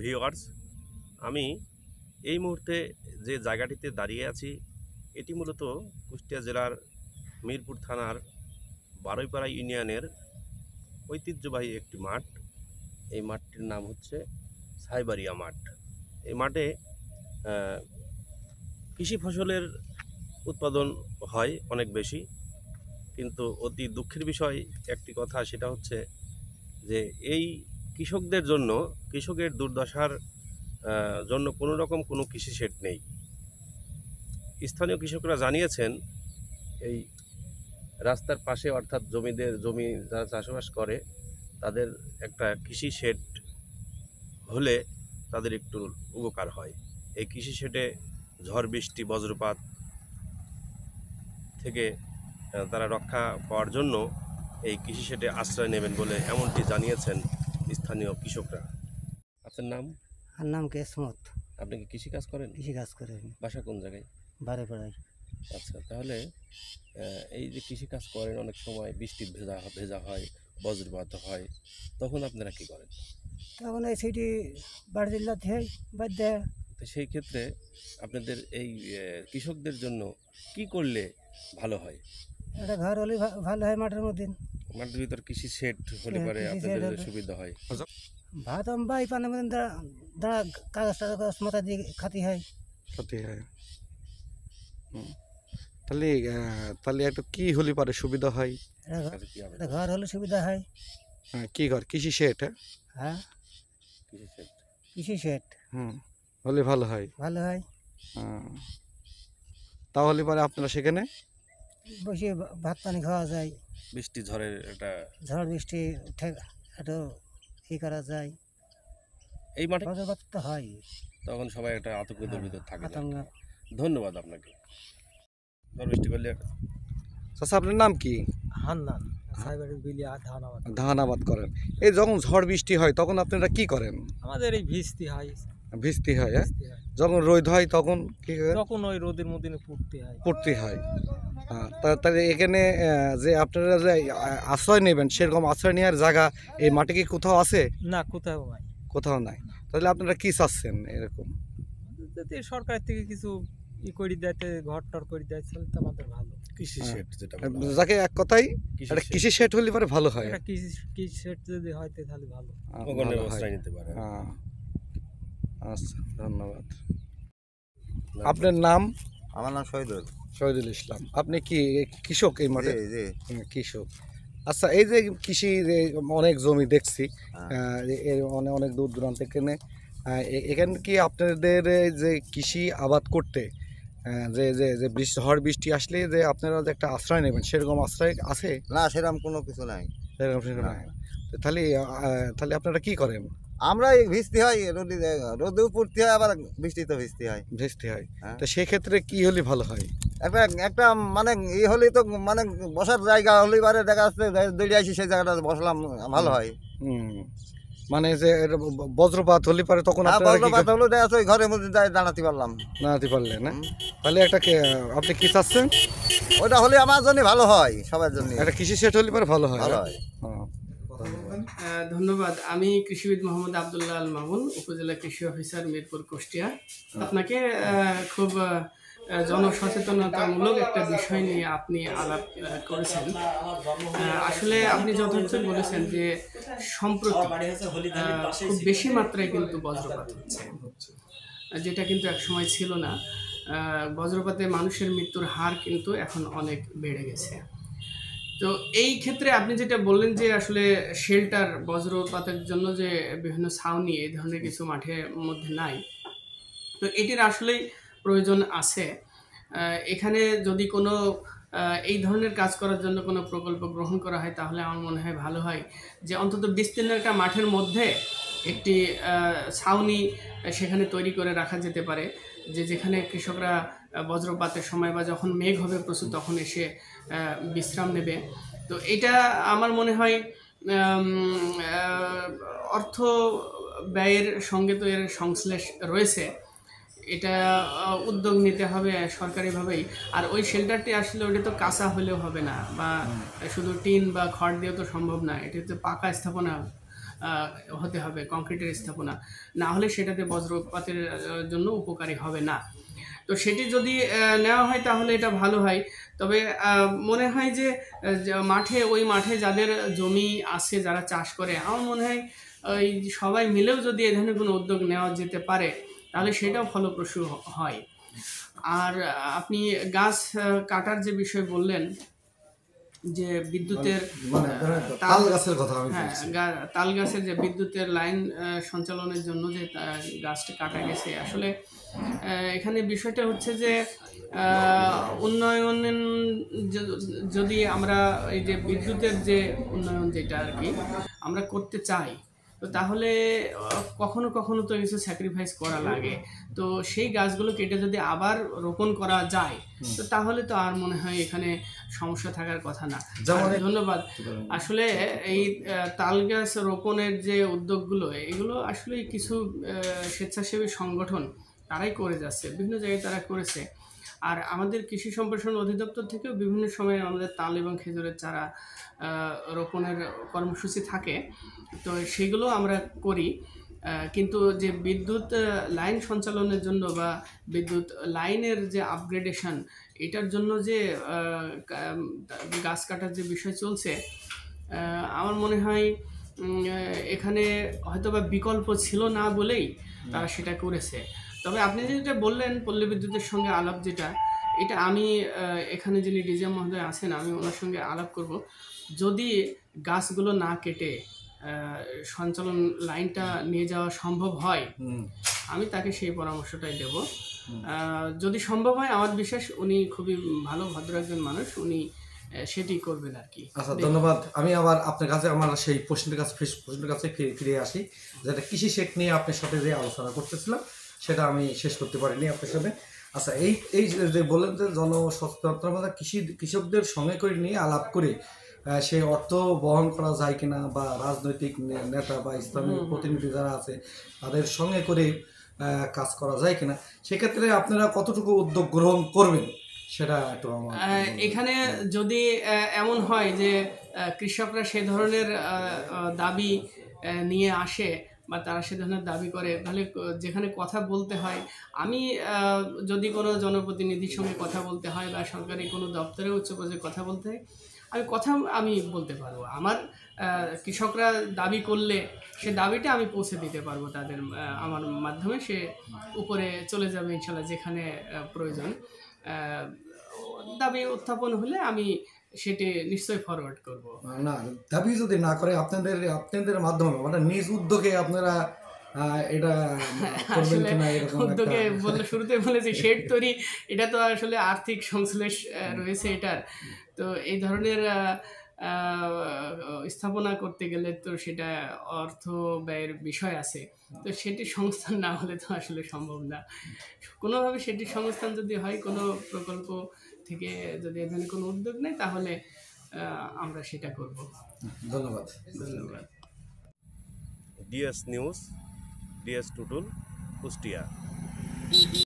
Viewers, আমি এই মুহূর্তে যে জায়গাটিতে দাঁড়িয়ে আছি এটি মূলত কুষ্টিয়া জেলার মিরপুর থানার বারুইপাড়া ইউনিয়নের ঐতিহ্যবাহী একটি মাঠ। এই মাঠটির নাম হচ্ছে সাইবারিয়া মাঠ। এই মাঠে কৃষি ফসলের উৎপাদন হয় অনেক বেশি, কিন্তু অতি দুঃখের বিষয় একটি কথা, সেটা হচ্ছে যে এই কৃষকদের জন্য, কৃষকের দুর্দশার জন্য কোনো রকম কোনো কৃষি সেট নেই। স্থানীয় কৃষকরা জানিয়েছেন এই রাস্তার পাশে, অর্থাৎ জমি যারা চাষবাস করে তাদের একটা কৃষি শেড হলে তাদের একটু উপকার হয়। এই কৃষি শেডে ঝড় বৃষ্টি বজ্রপাত থেকে তারা রক্ষা পাওয়ার জন্য এই কৃষি শেডে আশ্রয় নেবেন বলে এমনটি জানিয়েছেন স্থানীয় কৃষকরা। আপনার নাম? আর নাম কেসমত। আপনি কি কৃষিকাজ করেন? কৃষিকাজ করে আমি বাসা কোন জায়গায়? বারুইপাড়ায়। আচ্ছা, তাহলে এই যে কৃষিকাজ করেন, অনেক সময় বৃষ্টি ভেজা হয়, বজ্রপাত হয়, তখন আপনারা কি করেন? তখন এই সিটি বাড়ি দিল্লাতে হয় বাদ দেয়। তো সেই ক্ষেত্রে আপনাদের এই কৃষকদের জন্য কি করলে ভালো হয়? একটা ঘর হলে ভালো হয় মাঠের মধ্যে। মাঠের ভিতর কৃষি সেট হলে হ্যাঁ, পারে কৃষি আপনাদের শেড হলে সুবিধা হয়। ভাত বা এই পানের মধ্যে দাঁড়া কাগজ টাগজ মাথা দিয়ে খাতি হয়। তাহলে তাহলে একটা কি হলে পারে সুবিধা হয়? একটা ঘর হলে সুবিধা হয়। কি ঘর? কৃষি সেট? হ্যাঁ, কৃষি সেট। কৃষি শেড হলে ভালো হয়। ভালো হয়। তাহলে পরে আপনারা সেখানে বসে ভাত পানি খাওয়া যায়। বৃষ্টি ঝড়ের একটা ঝড় বৃষ্টি একটু ই করা যায়। এই মাঠে বজ্রপাত তো হয়, তখন সবাই একটা আতঙ্কের ভিতর থাকে। আতঙ্ক। ধন্যবাদ আপনাকে। ঝড় বৃষ্টি করলে চাচা, আপনার নাম কি? হান্নান সাইবারি বিলিয়া ধানাবাদ। ধান আবাদ করেন। এই যখন ঝড় বৃষ্টি হয় তখন আপনারা কি করেন? আমাদের এই ভিজতে হয়। ভিজতে হয়। যখন রোদ হয় তখন কি করেন? তখন ওই রোদের মধ্যে পড়তে হয়। তাহলে এখানে যে আপনারা যে আশ্রয় নেবেন, সেরকম আশ্রয় নেওয়ার জায়গা এই মাঠে কি কোথাও আছে? না, কোথাও নাই। কোথাও নাই। তাহলে আপনারা কি চাচ্ছেন? এরকম যদি সরকার থেকে কিছু ই করে দেয়, ঘর টর করে দেয়, তাহলে তো আমাদের ভালো। কৃষি সেট যেটা বলা হয়। যাকে এক কথাই একটা কৃষি সেট হলে পরে ভালো হয়। একটা কৃষি সেট যদি হয় তাহলে ভালো। ওখানে অবস্থায় নিতে পারে। আচ্ছা, ধন্যবাদ। আপনার নাম? আমার নাম শহীদুল ইসলাম। আপনি কি কৃষক এই মাঠে? জি। কৃষক। আচ্ছা, এই যে কৃষি অনেক জমি দেখছি, অনেক দূর দূরান্ত থেকে, এখানে কি আপনাদের যে কৃষি আবাদ করতে যে যে যে ঝড় বৃষ্টি আসলে যে আপনারা যে একটা আশ্রয় নেবেন, সেরকম আশ্রয় আছে? না, সেরকম কোনো কিছু নাই। সেরকম নাই। তাহলে তাহলে আপনারা কি করেন? আমরা এই ভিজতে হয়, রোদেও পড়তে হয়, আবার বৃষ্টিতে ভিজতে হয়। তো সেক্ষেত্রে কি হলে ভালো হয়? একটা মানে ই হলেই তো, মানে বসার জায়গা হলেই পারে, দেখা যাচ্ছে দৌড়ে আসি সেই জায়গাটা বসলাম, ভালো হয়। মানে যে বজ্রপাত হলে পারে তখন বজ্রপাত হলে দেখা যাচ্ছে ওই ঘরের মধ্যে দাঁড়াতে পারলাম। দাঁড়াতে পারলে না? তাহলে একটা আপনি কি চাচ্ছেন? ওটা হলে আমার জন্য ভালো হয়, সবার জন্য। একটা কৃষি সেট হলে পারে ভালো হয়। ধন্যবাদ। আমি কৃষিবিদ মোহাম্মদ আব্দুল্লাহ আল মামুন, উপজেলা কৃষি অফিসার, মিরপুর, কুষ্টিয়া। আপনাকে খুব জনসচেতনতামূলক একটা বিষয় নিয়ে আপনি আলাপ করেছেন। আসলে আপনি যথার্থ বলেছেন যে সম্প্রতি খুব বেশি মাত্রায় কিন্তু বজ্রপাত হচ্ছে, যেটা কিন্তু একসময় ছিল না। বজ্রপাতে মানুষের মৃত্যুর হার কিন্তু এখন অনেক বেড়ে গেছে। তো এই ক্ষেত্রে আপনি যেটা বললেন যে আসলে শেল্টার, বজ্রপাতের জন্য যে বিভিন্ন ছাউনি, এই ধরনের কিছু মাঠের মধ্যে নাই, তো এটির আসলেই প্রয়োজন আছে। এখানে যদি কোনো এই ধরনের কাজ করার জন্য কোনো প্রকল্প গ্রহণ করা হয়, তাহলে আমার মনে হয় ভালো হয় যে অন্তত বিস্তীর্ণ একটা মাঠের মধ্যে একটি ছাউনি সেখানে তৈরি করে রাখা যেতে পারে, যেখানে কৃষকরা বজ্রপাতের সময় বা যখন মেঘ হবে প্রচুর, তখন এসে বিশ্রাম নেবে। তো এটা আমার মনে হয় অর্থ ব্যয়ের সঙ্গে তো এর সংশ্লেষ রয়েছে, এটা উদ্যোগ নিতে হবে সরকারিভাবেই। আর ওই শেল্টারটি আসলে ওটা তো কাঁচা হলেও হবে না, বা শুধু টিন বা খড় দিয়েও তো সম্ভব না, এটা তো পাকা স্থাপনা হতে হবে, কংক্রিটের স্থাপনা, না হলে সেটাতে বজ্রপাতের জন্য উপকারী হবে না। তো সেটি যদি নেওয়া হয় তাহলে এটা ভালো হয়। তবে মনে হয় যে ওই মাঠে যাদের জমি আছে, যারা চাষ করে, আমার মনে হয় ওই সবাই মিলেও যদি এ ধরনের কোনো উদ্যোগ নেওয়া যেতে পারে তাহলে সেটাও ফলপ্রসূ হয়। আর আপনি গাছ কাটার যে বিষয় বললেন, যে বিদ্যুতের তাল গাছের কথা আমি হ্যাঁ, বলছি। তাল গাছের যে বিদ্যুতের লাইন সঞ্চালনের জন্য যে গাছটা কাটা গেছে, আসলে এখানে বিষয়টা হচ্ছে যে উন্নয়ন যদি আমরা এই যে বিদ্যুতের যে উন্নয়ন যেটা আর কি আমরা করতে চাই, তো তাহলে কখনো কখনো তো কিছু স্যাক্রিফাইস করা লাগে। তো সেই গাছগুলো কেটে যদি আবার রোপণ করা যায়, তো তাহলে তো আর মনে হয় এখানে সমস্যা থাকার কথা না। ধন্যবাদ। আসলে এই তাল গাছ রোপণের যে উদ্যোগগুলো, এগুলো আসলে কিছু স্বেচ্ছাসেবী সংগঠন তারাই করে যাচ্ছে, বিভিন্ন জায়গায় তারা করেছে। আর আমাদের কৃষি সম্প্রসারণ অধিদপ্তর থেকেও বিভিন্ন সময়ে আমাদের তাল এবং খেজুরের চারা রোপণের কর্মসূচি থাকে, তো সেগুলো আমরা করি। কিন্তু যে বিদ্যুৎ লাইন সঞ্চালনের জন্য বা বিদ্যুৎ লাইনের যে আপগ্রেডেশন, এটার জন্য যে গাছ কাটার যে বিষয় চলছে, আমার মনে হয় এখানে হয়তোবা বিকল্প ছিল না বলেই তারা সেটা করেছে। তবে আপনি যেটা বললেন পল্লী বিদ্যুতের সঙ্গে আলাপ, এটা আমি এখানে যিনি ডিজে মহোদয় আছেন, আমি ওনার সঙ্গে আলাপ করব। যদি গাছগুলো না কেটে সঞ্চালন লাইনটা নিয়ে যাওয়া সম্ভব হয়, আমি তাকে সেই পরামর্শটাই দেব। যদি সম্ভব হয়, আমার বিশ্বাস উনি খুবই ভালো ভদ্র একজন মানুষ, উনি সেটি করবেন আর কি। আচ্ছা, ধন্যবাদ। আমি আবার আপনার কাছে আমার সেই প্রশ্নের কাছে ফিরে আসি, যেটা কৃষি শেখ নিয়ে আপনার সাথে যে আলোচনা করতেছিলাম সেটা আমি শেষ করতে পারিনি আপনার সাথে। আচ্ছা, এই যে বললেন যে জনসচেতনতা কৃষকদের সঙ্গে করে নিয়ে আলাপ করে সেই অর্থ বহন করা যায় কিনা, বা রাজনৈতিক নেতা বা ইসলামিক প্রতিনিধি যারা আছে তাদের সঙ্গে করে কাজ করা যায় কিনা, সেক্ষেত্রে আপনারা কতটুকু উদ্যোগ গ্রহণ করবেন সেটা একটু আমার এখানে যদি এমন হয় যে কৃষকরা সে ধরনের দাবি নিয়ে আসে বা তারা সে ধরনের দাবি করে, তাহলে যেখানে কথা বলতে হয়, আমি যদি কোনো জনপ্রতিনিধির সঙ্গে কথা বলতে হয় বা সরকারি কোনো দপ্তরে উচ্চ পর্যায়ে কথা বলতে হয়, আমি বলতে পারবো। আমার কৃষকরা দাবি করলে সে দাবিটা আমি পৌঁছে দিতে পারবো তাদের, আমার মাধ্যমে সে উপরে চলে যাবে ইনশাল্লাহ, যেখানে প্রয়োজন। দাবি উত্থাপন হলে আমি সেটি নিশ্চয়ই ফরওয়ার্ড করব। না, দাবি যদি না করে আপনাদের মাধ্যমে, মানে নিজ উদ্যোগে আপনারা এটা করবেন আসলে কিনা, এরকম উদ্যোগে বলতে শুরুতে বলেছি শেড তৈরি, এটা তো আসলে আর্থিক সংশ্লেষ রয়েছে এটার। তো এই ধরনের স্থাপনা করতে গেলে তো সেটা অর্থ ব্যয়ের বিষয় আছে, তো সেটি সংস্থান না হলে তো আসলে সম্ভব না। কোনোভাবে সেটি সংস্থান যদি হয়, কোনো প্রকল্প থেকে যদি এ ধরনের কোনো উদ্যোগ নেয়, তাহলে আমরা সেটা করব। ধন্যবাদ। ধন্যবাদ। DS news, DS Tutul, Kushtia.